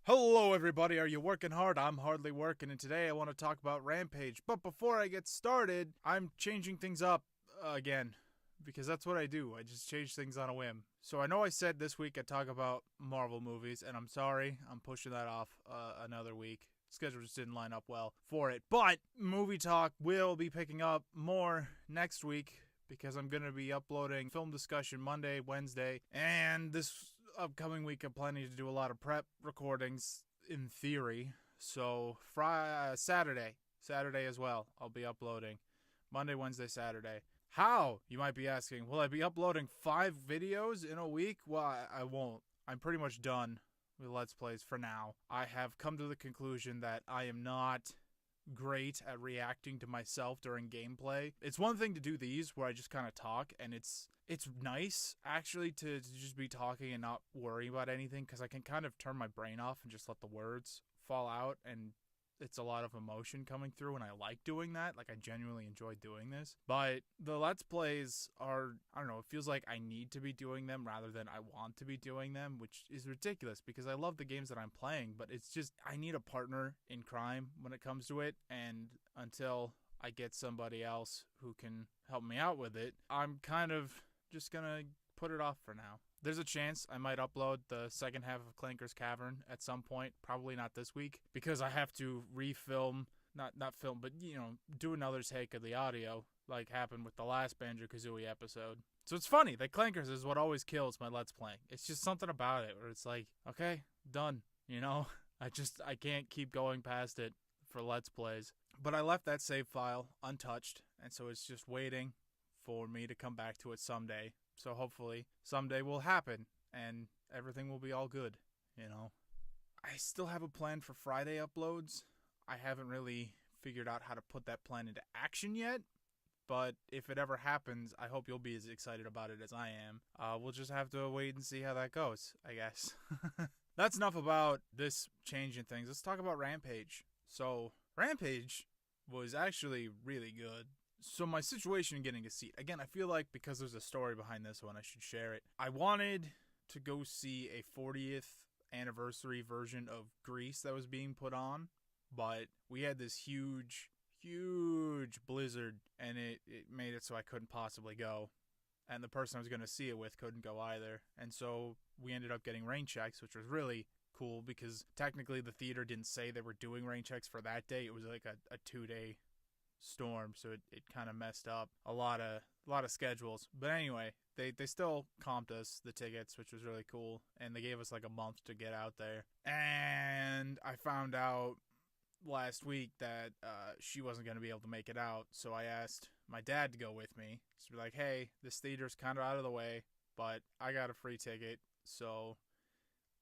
Hello everybody, are you working hard? I'm hardly working, and today I want to talk about Rampage. But before I get started, I'm changing things up again, because that's what I do. I just change things on a whim. So I know I said this week I'd talk about Marvel movies, and I'm sorry, I'm pushing that off another week. Schedule just didn't line up well for it. But movie talk will be picking up more next week, because I'm going to be uploading film discussion Monday, Wednesday, and this upcoming week I'm planning to do a lot of prep recordings in theory. So Saturday as well, I'll be uploading. Monday, Wednesday, Saturday. How? You might be asking. Will I be uploading 5 videos in a week? Well, I won't. I'm pretty much done with Let's Plays for now. I have come to the conclusion that I am not great at reacting to myself during gameplay. It's one thing to do these where I just kind of talk, and it's nice actually to just be talking and not worry about anything, because I can kind of turn my brain off and just let the words fall out, and it's a lot of emotion coming through, and I like doing that. Like, I genuinely enjoy doing this. But the Let's Plays are, I don't know, it feels like I need to be doing them rather than I want to be doing them, which is ridiculous because I love the games that I'm playing, but it's just, I need a partner in crime when it comes to it, and until I get somebody else who can help me out with it, I'm kind of just gonna put it off for now. There's a chance I might upload the second half of Clanker's Cavern at some point, probably not this week, because I have to refilm, not film, but, do another take of the audio, like happened with the last Banjo-Kazooie episode. So it's funny that Clankers is what always kills my Let's Playing. It's just something about it where it's like, okay, done, I can't keep going past it for Let's Plays. But I left that save file untouched, and so it's just waiting for me to come back to it someday. So hopefully someday will happen and everything will be all good, I still have a plan for Friday uploads. I haven't really figured out how to put that plan into action yet, but if it ever happens, I hope you'll be as excited about it as I am. We'll just have to wait and see how that goes, I guess. That's enough about this change in things. Let's talk about Rampage. So, Rampage was actually really good. So my situation in getting a seat, again, I feel like because there's a story behind this one, I should share it. I wanted to go see a 40th anniversary version of Grease that was being put on, but we had this huge blizzard, and it made it so I couldn't possibly go. And the person I was going to see it with couldn't go either. And so we ended up getting rain checks, which was really cool because technically the theater didn't say they were doing rain checks for that day. It was like a 2-day storm, so it kind of messed up a lot of schedules. But anyway, they still comped us the tickets, which was really cool, and they gave us like a month to get out there. And I found out last week that she wasn't going to be able to make it out, so I asked my dad to go with me. So be like, hey, this theater's kind of out of the way, but I got a free ticket, so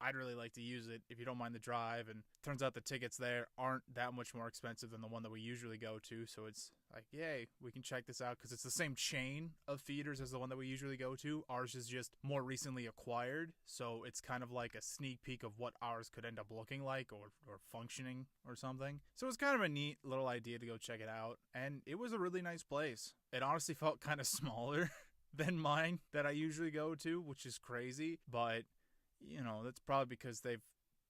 I'd really like to use it if you don't mind the drive. And turns out the tickets there aren't that much more expensive than the one that we usually go to. So it's like, yay, we can check this out because it's the same chain of theaters as the one that we usually go to. Ours is just more recently acquired. So it's kind of like a sneak peek of what ours could end up looking like or functioning or something. So it's kind of a neat little idea to go check it out. And it was a really nice place. It honestly felt kind of smaller than mine that I usually go to, which is crazy. But that's probably because they've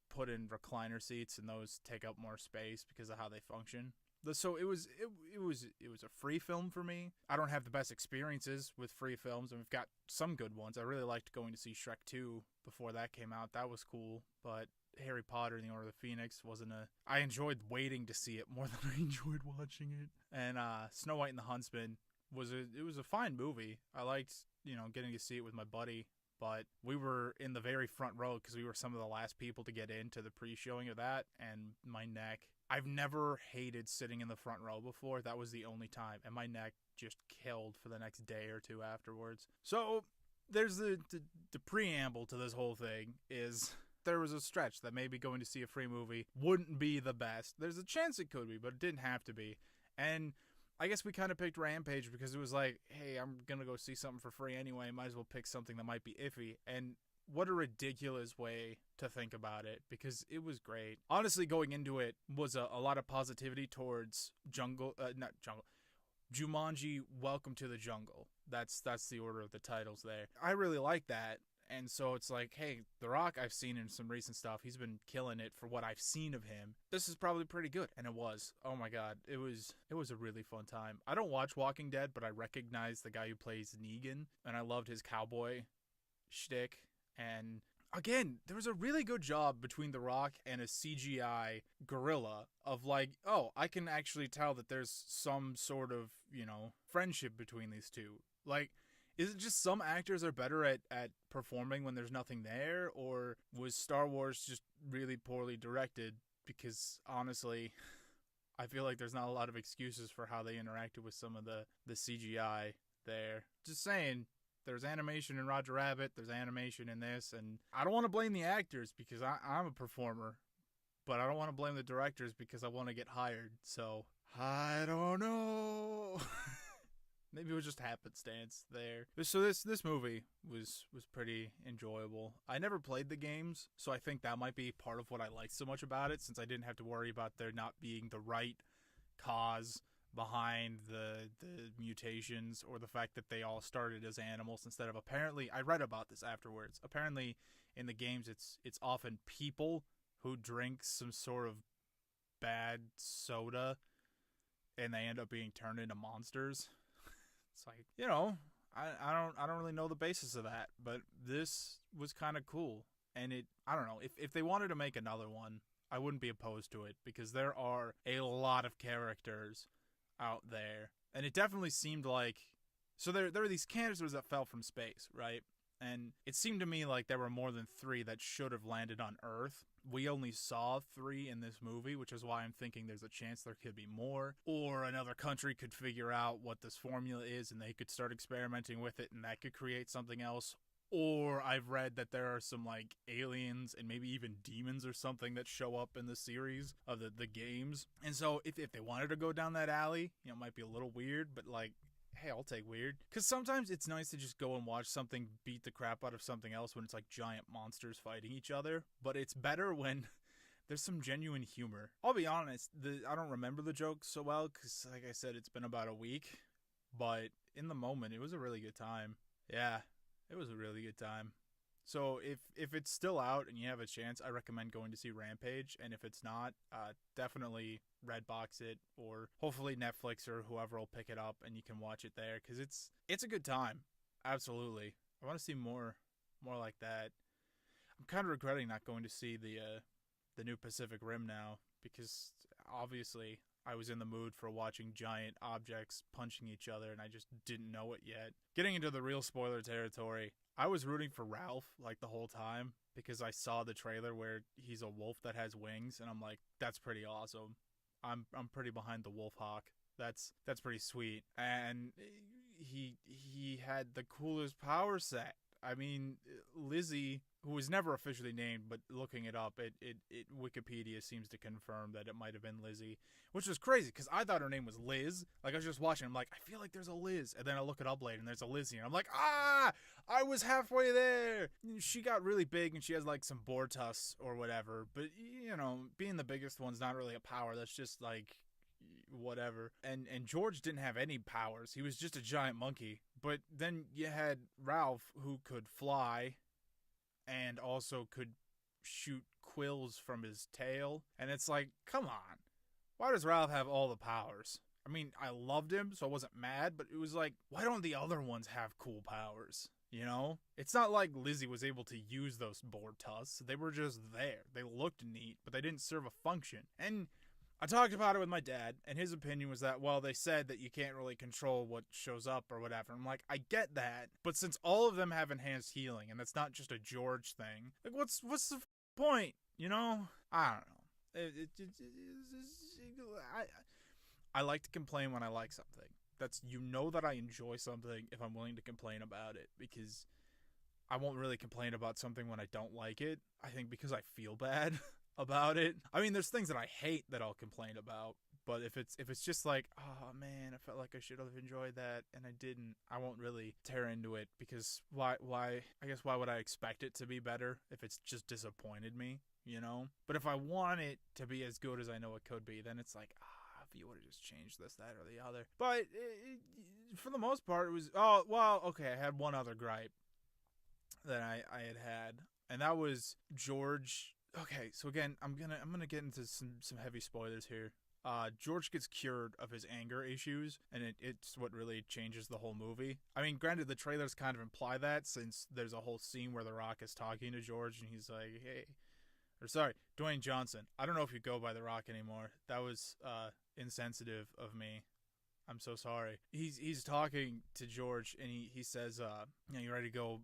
put in recliner seats and those take up more space because of how they function. So it was a free film for me. I don't have the best experiences with free films, and we've got some good ones. I really liked going to see Shrek 2 before that came out. That was cool, but Harry Potter and the Order of the Phoenix wasn't I enjoyed waiting to see it more than I enjoyed watching it. And Snow White and the Huntsman was a fine movie. I liked, getting to see it with my buddy. But we were in the very front row because we were some of the last people to get into the pre-showing of that, and my neck, I've never hated sitting in the front row before. That was the only time, and my neck just killed for the next day or two afterwards. So there's the preamble to this whole thing is there was a stretch that maybe going to see a free movie wouldn't be the best. There's a chance it could be, but it didn't have to be. And I guess we kind of picked Rampage because it was like, hey, I'm going to go see something for free anyway. Might as well pick something that might be iffy. And what a ridiculous way to think about it, because it was great. Honestly, going into it was a lot of positivity towards Jumanji Welcome to the Jungle. That's the order of the titles there. I really like that. And so it's like, hey, The Rock I've seen in some recent stuff. He's been killing it for what I've seen of him. This is probably pretty good. And it was. Oh my god. It was a really fun time. I don't watch Walking Dead, but I recognize the guy who plays Negan, and I loved his cowboy shtick. And again, there was a really good job between The Rock and a CGI gorilla of like, oh, I can actually tell that there's some sort of, friendship between these two. Like, is it just some actors are better at performing when there's nothing there, or was Star Wars just really poorly directed? Because honestly, I feel like there's not a lot of excuses for how they interacted with some of the CGI there. Just saying, there's animation in Roger Rabbit, there's animation in this, and I don't want to blame the actors because I'm a performer, but I don't want to blame the directors because I want to get hired, so I don't know. Maybe it was just happenstance there. So this movie was pretty enjoyable. I never played the games, so I think that might be part of what I liked so much about it, since I didn't have to worry about there not being the right cause behind the mutations, or the fact that they all started as animals instead of, apparently, I read about this afterwards. Apparently in the games it's often people who drink some sort of bad soda and they end up being turned into monsters. It's like, I don't really know the basis of that, but this was kind of cool. And I don't know, if they wanted to make another one, I wouldn't be opposed to it, because there are a lot of characters out there. And it definitely seemed like, so there were these canisters that fell from space, right? And it seemed to me like there were more than 3 that should have landed on Earth. We only saw 3 in this movie, which is why I'm thinking there's a chance there could be more. Or another country could figure out what this formula is and they could start experimenting with it, and that could create something else. Or I've read that there are some like aliens and maybe even demons or something that show up in the series of the games. And so if they wanted to go down that alley, it might be a little weird, but like, hey, I'll take weird. Because sometimes it's nice to just go and watch something beat the crap out of something else when it's like giant monsters fighting each other. But it's better when there's some genuine humor. I'll be honest, I don't remember the jokes so well because, like I said, it's been about a week. But in the moment, it was a really good time. Yeah, it was a really good time. So if it's still out and you have a chance, I recommend going to see Rampage. And if it's not, definitely Redbox it, or hopefully Netflix or whoever will pick it up and you can watch it there, because it's a good time. Absolutely. I want to see more like that. I'm kind of regretting not going to see the new Pacific Rim now, because obviously I was in the mood for watching giant objects punching each other and I just didn't know it yet. Getting into the real spoiler territory, I was rooting for Ralph like the whole time because I saw the trailer where he's a wolf that has wings, and I'm like, that's pretty awesome. I'm pretty behind the wolf hawk. That's pretty sweet. And he had the coolest power set. I mean, Lizzie, who was never officially named, but looking it up, it Wikipedia seems to confirm that it might have been Lizzie, which was crazy because I thought her name was Liz. Like, I was just watching, I'm like, I feel like there's a Liz, and then I look it up later and there's a Lizzie, and I'm like, I was halfway there. She got really big and she has like some boar tusks or whatever, but being the biggest one's not really a power. That's just like whatever. And George didn't have any powers. He was just a giant monkey. But then you had Ralph, who could fly and also could shoot quills from his tail. And it's like, come on. Why does Ralph have all the powers? I mean, I loved him, so I wasn't mad, but it was like, why don't the other ones have cool powers? It's not like Lizzie was able to use those boar tusks. They were just there. They looked neat, but they didn't serve a function. And I talked about it with my dad, and his opinion was that, well, they said that you can't really control what shows up or whatever. I'm like, I get that, but since all of them have enhanced healing, and that's not just a George thing, like, what's the point? I don't know. I like to complain when I like something. That's, that I enjoy something if I'm willing to complain about it, because I won't really complain about something when I don't like it. I think because I feel bad about it. I mean, there's things that I hate that I'll complain about, but if it's just like, oh man, I felt like I should have enjoyed that and I didn't, I won't really tear into it, because why would I expect it to be better if it's just disappointed me, But if I want it to be as good as I know it could be, then it's like, if you would have just changed this, that, or the other. But for the most part, it was, okay, I had one other gripe. that I had, and that was George. Okay, so again, I'm gonna get into some heavy spoilers here. George gets cured of his anger issues, and it's what really changes the whole movie. I mean, granted, the trailers kind of imply that, since there's a whole scene where The Rock is talking to George, and he's like, "Hey," or sorry, Dwayne Johnson. I don't know if you go by The Rock anymore. That was insensitive of me. I'm so sorry. He's talking to George, and he says, you ready to go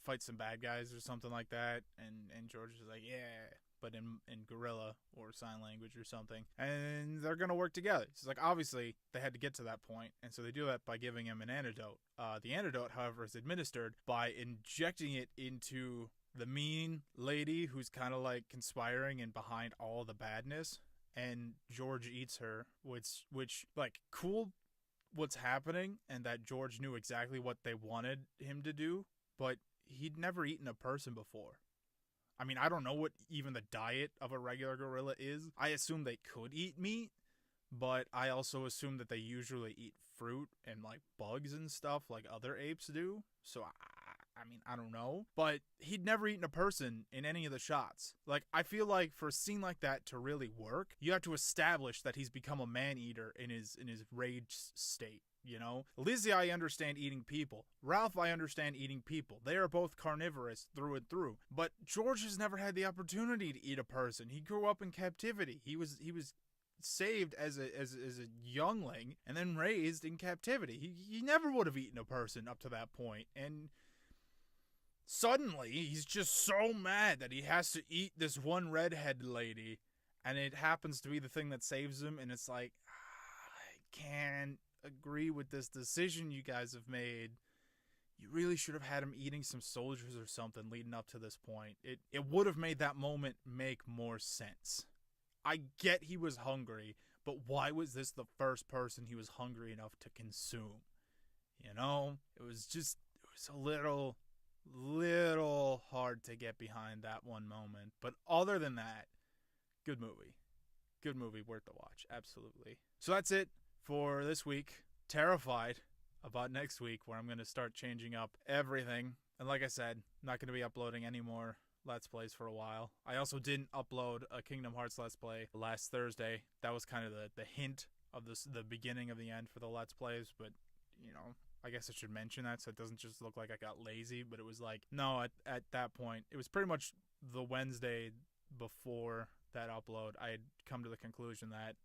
fight some bad guys or something like that?" And George is like, "Yeah," but in gorilla or sign language or something, and they're gonna work together. It's like, obviously they had to get to that point, and so they do that by giving him an antidote. The antidote, however, is administered by injecting it into the mean lady who's kind of like conspiring and behind all the badness, and George eats her, which like, cool what's happening, and that George knew exactly what they wanted him to do, but he'd never eaten a person before. I mean, I don't know what even the diet of a regular gorilla is. I assume they could eat meat, but I also assume that they usually eat fruit and like bugs and stuff like other apes do. So I mean, I don't know. But he'd never eaten a person in any of the shots. Like, I feel like for a scene like that to really work, you have to establish that he's become a man-eater in his rage state. You know, Lizzie, I understand eating people. Ralph, I understand eating people. They are both carnivorous through and through. But George has never had the opportunity to eat a person. He grew up in captivity. He was saved as a youngling and then raised in captivity. He never would have eaten a person up to that point. And suddenly, he's just so mad that he has to eat this one redhead lady, and it happens to be the thing that saves him. And it's like, I can't agree with this decision you guys have made. You really should have had him eating some soldiers or something leading up to this point. It would have made that moment make more sense. I get he was hungry, but why was this the first person he was hungry enough to consume? You know, it was a little hard to get behind that one moment. But other than that, good movie. Good movie, worth the watch, absolutely. So that's it for this week. Terrified about next week, where I'm going to start changing up everything. And like I said, not going to be uploading any more Let's Plays for a while. I also didn't upload a Kingdom Hearts Let's Play last Thursday. That was kind of the hint of the beginning of the end for the Let's Plays, but, you know, I guess I should mention that so it doesn't just look like I got lazy, but it was like, no, at that point, it was pretty much the Wednesday before that upload, I had come to the conclusion that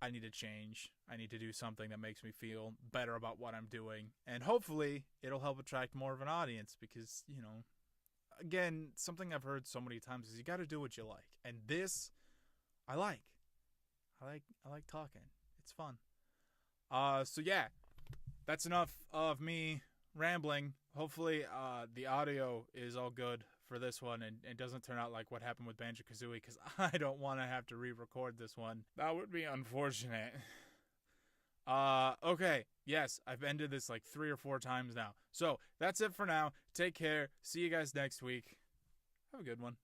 I need to change. I need to do something that makes me feel better about what I'm doing. And hopefully it'll help attract more of an audience because, you know, again, something I've heard so many times is you got to do what you like. And this, I like. I like talking. It's fun. So yeah, that's enough of me rambling. Hopefully the audio is all good for this one and doesn't turn out like what happened with Banjo-Kazooie, because I don't want to have to re-record this one. That would be unfortunate. Okay, yes, I've ended this like 3 or 4 times now. So that's it for now. Take care. See you guys next week. Have a good one.